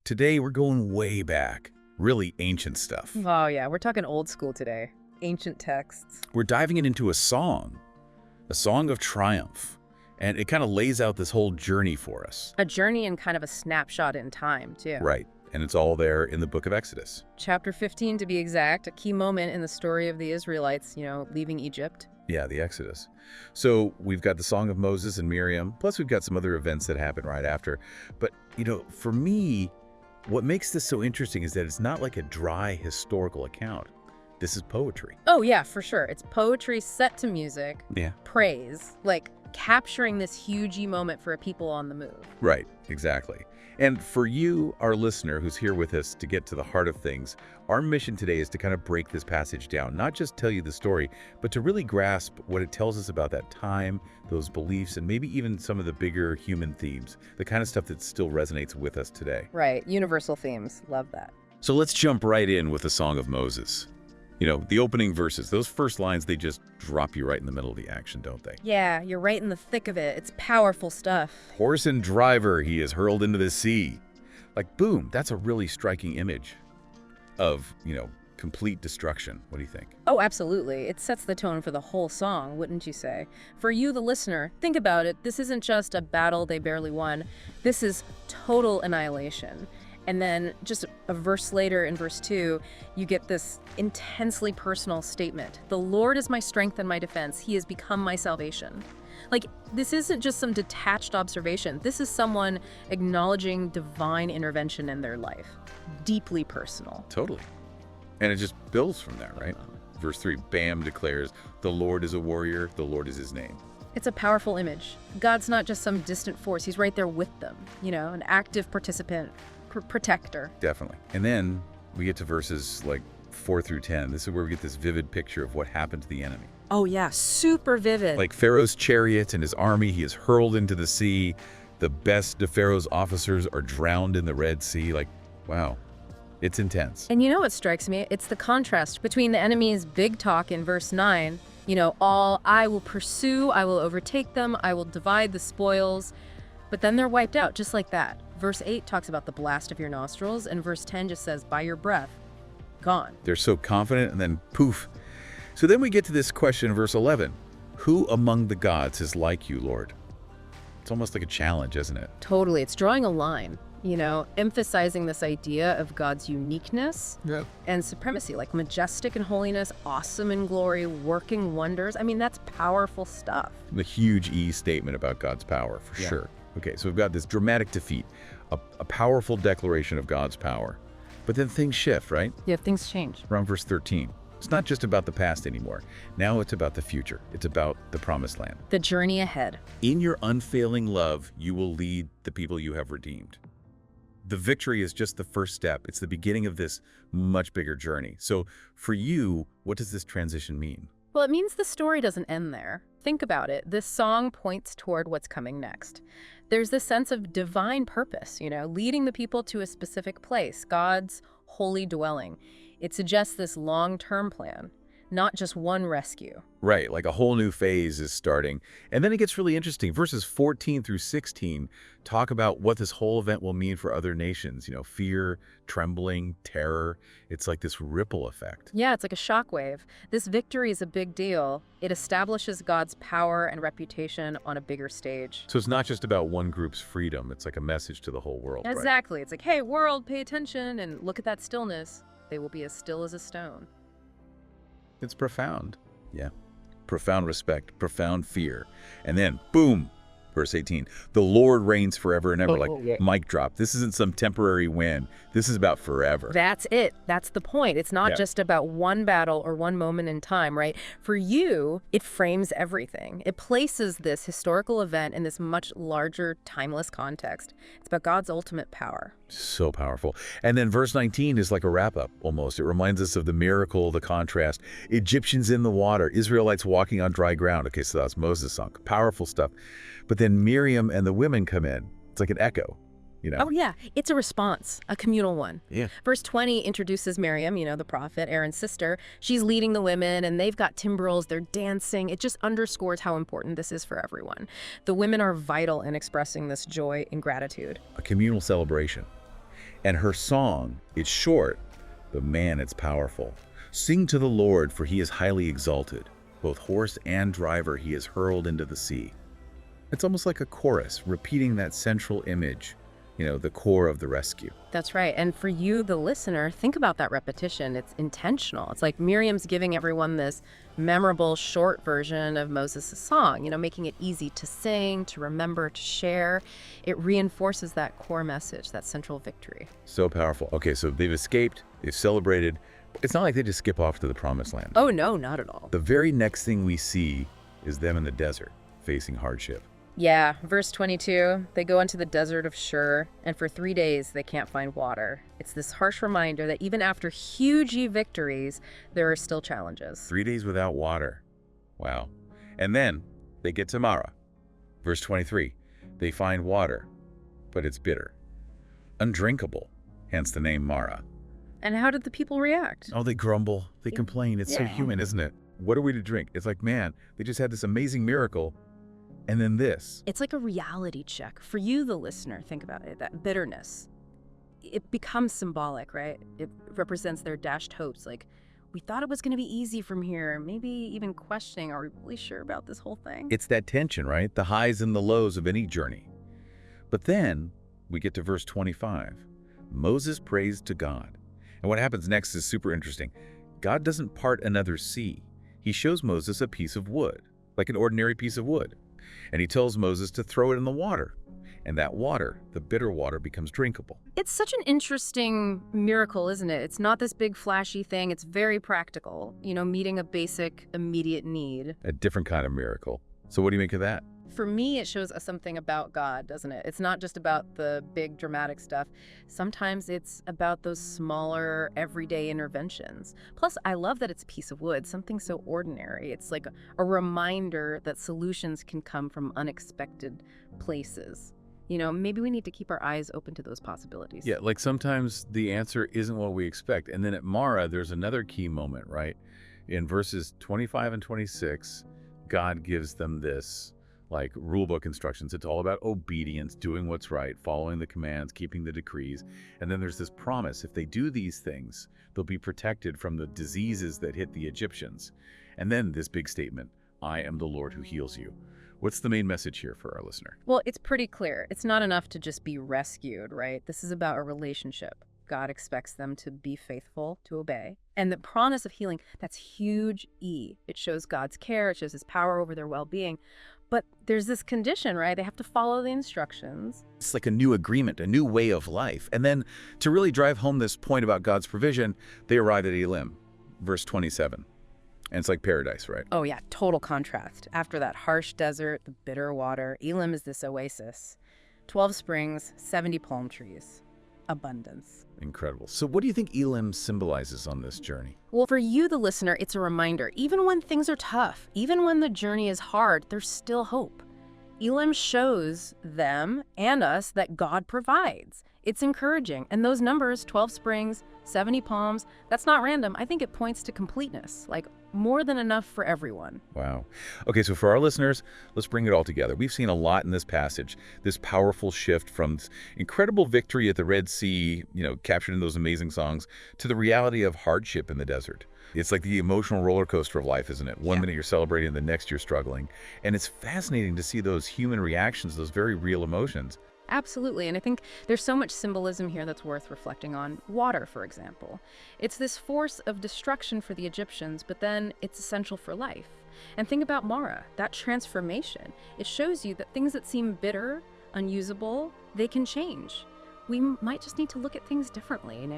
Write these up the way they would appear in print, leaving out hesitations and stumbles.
Today we're going way back, really ancient stuff. Oh, yeah, we're talking old school today. Ancient texts. We're diving it into a song of triumph. And it kind of lays out this whole journey for us. A journey and kind of a snapshot in time, too. Right. And it's all there in the book of Exodus. Chapter 15, to be exact, a key moment in the story of the Israelites, leaving Egypt. Yeah, the Exodus. So we've got the Song of Moses and Miriam, plus we've got some other events that happen right after. But, for me, what makes this so interesting is that it's not like a dry historical account. This is poetry. Oh, yeah, for sure. It's poetry set to music. Yeah. Praise. Like capturing this huge moment for a people on the move. Right, exactly. And for you, our listener who's here with us to get to the heart of things, our mission today is to kind of break this passage down, not just tell you the story, but to really grasp what it tells us about that time, those beliefs, and maybe even some of the bigger human themes, the kind of stuff that still resonates with us today. Right, universal themes. Love that. So let's jump right in with the Song of Moses. The opening verses, those first lines, they just drop you right in the middle of the action, don't they? Yeah, you're right in the thick of it. It's powerful stuff. Horse and driver, he is hurled into the sea. Like, boom, that's a really striking image of, complete destruction. What do you think? Oh, absolutely. It sets the tone for the whole song, wouldn't you say? For you, the listener, think about it. This isn't just a battle they barely won. This is total annihilation. And then just a verse later in verse 2, you get this intensely personal statement. The Lord is my strength and my defense. He has become my salvation. Like, this isn't just some detached observation. This is someone acknowledging divine intervention in their life. Deeply personal. Totally. And it just builds from there, right? Verse 3, bam, declares, the Lord is a warrior, the Lord is his name. It's a powerful image. God's not just some distant force. He's right there with them, an active participant. Protector. Definitely. And then we get to verses like 4 through 10. This is where we get this vivid picture of what happened to the enemy. Oh yeah, super vivid. Like Pharaoh's chariot and his army, he is hurled into the sea. The best of Pharaoh's officers are drowned in the Red Sea. Like, wow, it's intense. And what strikes me? It's the contrast between the enemy's big talk in verse 9, all I will pursue, I will overtake them, I will divide the spoils. But then they're wiped out just like that. Verse 8 talks about the blast of your nostrils, and verse 10 just says, by your breath, gone. They're so confident, and then poof. So then we get to this question in verse 11. Who among the gods is like you, Lord? It's almost like a challenge, isn't it? Totally. It's drawing a line, emphasizing this idea of God's uniqueness and supremacy, like majestic in holiness, awesome in glory, working wonders. I mean, that's powerful stuff. The huge E statement about God's power, for sure. Okay, so we've got this dramatic defeat, a powerful declaration of God's power. But then things shift, right? Yeah, things change. Around verse 13. It's not just about the past anymore. Now it's about the future. It's about the promised land. The journey ahead. In your unfailing love, you will lead the people you have redeemed. The victory is just the first step. It's the beginning of this much bigger journey. So for you, what does this transition mean? Well, it means the story doesn't end there. Think about it. This song points toward what's coming next. There's this sense of divine purpose, leading the people to a specific place, God's holy dwelling. It suggests this long-term plan, not just one rescue. Right, like a whole new phase is starting. And then it gets really interesting. Verses 14 through 16 talk about what this whole event will mean for other nations. Fear, trembling, terror. It's like this ripple effect. Yeah, it's like a shockwave. This victory is a big deal. It establishes God's power and reputation on a bigger stage. So it's not just about one group's freedom. It's like a message to the whole world. Exactly. Right? It's like, hey, world, pay attention and look at that stillness. They will be as still as a stone. It's profound. Yeah. Profound respect, profound fear. And then, boom, verse 18. The Lord reigns forever and ever. Mic drop. This isn't some temporary win. This is about forever. That's it. That's the point. It's not just about one battle or one moment in time, right? For you, it frames everything. It places this historical event in this much larger, timeless context. It's about God's ultimate power. So powerful. And then verse 19 is like a wrap-up, almost. It reminds us of the miracle, the contrast. Egyptians in the water, Israelites walking on dry ground. Okay, so that's Moses' song. Powerful stuff. But then Miriam and the women come in. It's like an echo. Oh, yeah. It's a response, a communal one. Yeah. Verse 20 introduces Miriam, the prophet, Aaron's sister. She's leading the women, and they've got timbrels. They're dancing. It just underscores how important this is for everyone. The women are vital in expressing this joy and gratitude. A communal celebration. And her song, it's short, but man, it's powerful. Sing to the Lord, for he is highly exalted. Both horse and driver he is hurled into the sea. It's almost like a chorus, repeating that central image, the core of the rescue. That's right. And for you, the listener, think about that repetition. It's intentional. It's like Miriam's giving everyone this memorable short version of Moses' song, making it easy to sing, to remember, to share. It reinforces that core message, that central victory. So powerful. Okay, so they've escaped, they've celebrated. It's not like they just skip off to the promised land. Oh, no, not at all. The very next thing we see is them in the desert, facing hardship. Yeah, verse 22, they go into the Desert of Shur, and for 3 days they can't find water. It's this harsh reminder that even after huge victories, there are still challenges. 3 days without water. Wow. And then they get to Marah. Verse 23, they find water, but it's bitter. Undrinkable, hence the name Marah. And how did the people react? Oh, they grumble, they complain. It's so human, isn't it? What are we to drink? It's like, man, they just had this amazing miracle. And then this. It's like a reality check. For you, the listener, think about it, that bitterness. It becomes symbolic, right? It represents their dashed hopes. Like, we thought it was going to be easy from here. Maybe even questioning, are we really sure about this whole thing? It's that tension, right? The highs and the lows of any journey. But then we get to verse 25. Moses prays to God. And what happens next is super interesting. God doesn't part another sea. He shows Moses a piece of wood, like an ordinary piece of wood. And he tells Moses to throw it in the water. And that water, the bitter water, becomes drinkable. It's such an interesting miracle, isn't it? It's not this big flashy thing. It's very practical, meeting a basic, immediate need. A different kind of miracle. So what do you make of that? For me, it shows us something about God, doesn't it? It's not just about the big dramatic stuff. Sometimes it's about those smaller, everyday interventions. Plus, I love that it's a piece of wood, something so ordinary. It's like a reminder that solutions can come from unexpected places. Maybe we need to keep our eyes open to those possibilities. Yeah, like sometimes the answer isn't what we expect. And then at Marah, there's another key moment, right? In verses 25 and 26, God gives them this rulebook instructions. It's all about obedience, doing what's right, following the commands, keeping the decrees. And then there's this promise. If they do these things, they'll be protected from the diseases that hit the Egyptians. And then this big statement, I am the Lord who heals you. What's the main message here for our listener? Well, it's pretty clear. It's not enough to just be rescued, right? This is about a relationship. God expects them to be faithful, to obey. And the promise of healing, that's huge E. It shows God's care. It shows his power over their well-being. But there's this condition, right? They have to follow the instructions. It's like a new agreement, a new way of life. And then to really drive home this point about God's provision, they arrive at Elim, verse 27. And it's like paradise, right? Oh yeah, total contrast. After that harsh desert, the bitter water, Elim is this oasis. 12 springs, 70 palm trees. Abundance. Incredible. So what do you think Elim symbolizes on this journey? Well, for you, the listener, it's a reminder. Even when things are tough, even when the journey is hard, there's still hope. Elim shows them and us that God provides. It's encouraging. And those numbers, 12 springs, 70 palms, that's not random. I think it points to completeness, like more than enough for everyone. Wow. Okay, so for our listeners, let's bring it all together. We've seen a lot in this passage, this powerful shift from this incredible victory at the Red Sea, captured in those amazing songs, to the reality of hardship in the desert. It's like the emotional roller coaster of life, isn't it? One minute you're celebrating, the next you're struggling. And it's fascinating to see those human reactions, those very real emotions. Absolutely, and I think there's so much symbolism here that's worth reflecting on. Water, for example. It's this force of destruction for the Egyptians, but then it's essential for life. And think about Marah, that transformation. It shows you that things that seem bitter, unusable, they can change. We might just need to look at things differently,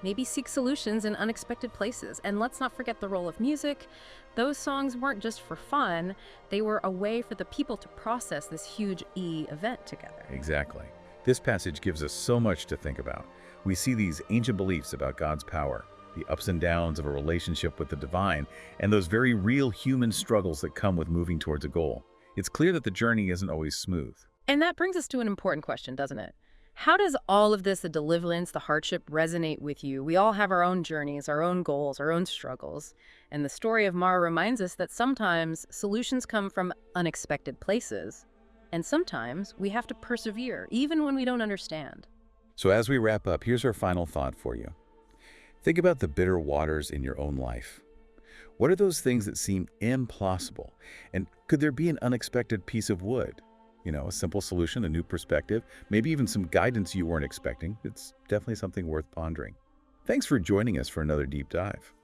Maybe seek solutions in unexpected places. And let's not forget the role of music. Those songs weren't just for fun. They were a way for the people to process this huge event together. Exactly. This passage gives us so much to think about. We see these ancient beliefs about God's power, the ups and downs of a relationship with the divine, and those very real human struggles that come with moving towards a goal. It's clear that the journey isn't always smooth. And that brings us to an important question, doesn't it? How does all of this, the deliverance, the hardship, resonate with you? We all have our own journeys, our own goals, our own struggles. And the story of Marah reminds us that sometimes solutions come from unexpected places. And sometimes we have to persevere, even when we don't understand. So as we wrap up, here's our final thought for you. Think about the bitter waters in your own life. What are those things that seem impossible? And could there be an unexpected piece of wood? A simple solution, a new perspective, maybe even some guidance you weren't expecting. It's definitely something worth pondering. Thanks for joining us for another deep dive.